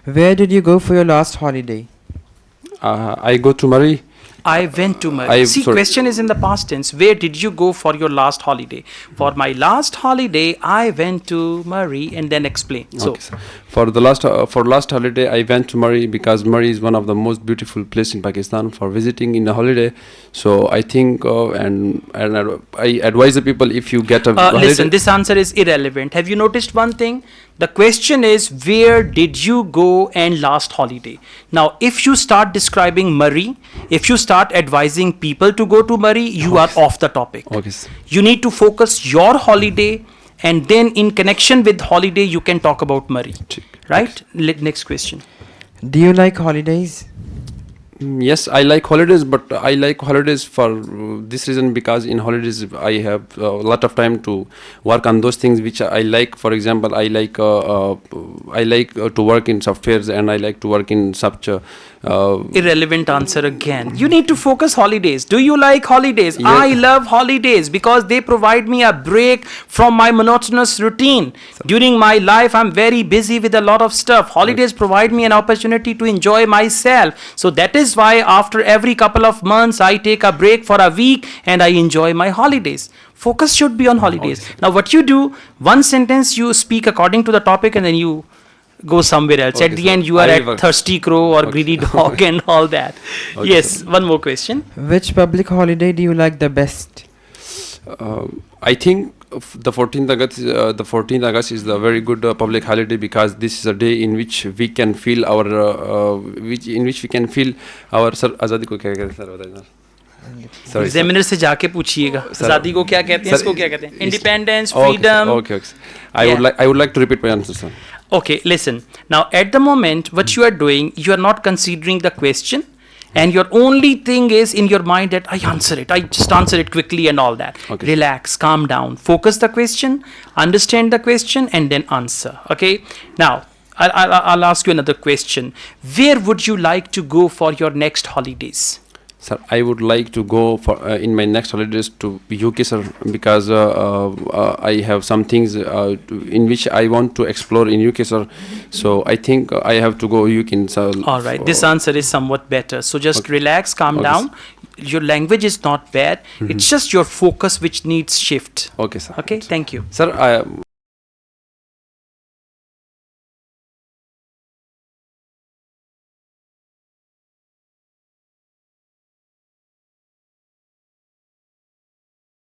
Where did you go for your last holiday? I go to Murray. I went to Murray. See, sorry. question is in the past tense. Where did you go for your last holiday? For my last holiday, I went to Murray, and then explain. So, Okay, sir. For last holiday, I went to Murray because Murray is one of the most beautiful place in Pakistan for visiting in a holiday. So I think and I advise the people, if you get a holiday. listen, this answer is irrelevant. Have you noticed one thing? The question is, where did you go and last holiday? Now, if you start describing Murray, if you start advising people to go to Murray, you are off the topic. Okay, sir. You need to focus your holiday, and then in connection with holiday, you can talk about Murray. Right? Next question. Do you like holidays? Yes, I like holidays, but I like holidays for this reason, because in holidays I have a lot of time to work on those things which I like. For example, I like to work in softwares, and I like to work in such Irrelevant answer again. You need to focus holidays. Do you like holidays? Yeah. I love holidays because they provide me a break from my monotonous routine. During my life, I'm very busy with a lot of stuff. Holidays provide me an opportunity to enjoy myself. So that is why after every couple of months, I take a break for a week and I enjoy my holidays. Focus should be on holidays. Now what you do, one sentence you speak according to the topic, and then you go somewhere else. Okay, At the sir. end, you are I at will- thirsty crow or greedy dog and all that. Okay, Yes, sir. one more question. Which public holiday do you like the best? I think the 14th August is the very good public holiday, because this is a day in which we can feel our sir आज़ादी को क्या कहते हैं sir, बताइए sir. Sorry, sir. Examiner से जाके पूछिएगा Sir. आजादी को क्या कहते हैं, Sir, इसको क्या कहते हैं. is- independence, Okay, sir. Freedom. Okay. I would like to repeat my answer, sir. Okay, listen. Now at the moment, what you are doing, you are not considering the question, and your only thing is in your mind that I just answer it quickly and all that. Okay. Relax, calm down, focus the question, understand the question, and then answer. Okay. Now I'll ask you another question. Where would you like to go for your next holidays? Sir, I would like to go for in my next holidays to UK, sir, because I have some things in which I want to explore in UK, sir. So I think I have to go UK, sir. All right, this answer is somewhat better. So just Okay. relax, calm Okay, down. Your language is not bad. It's just your focus which needs shift. Okay, sir. Okay, thank you. Sir,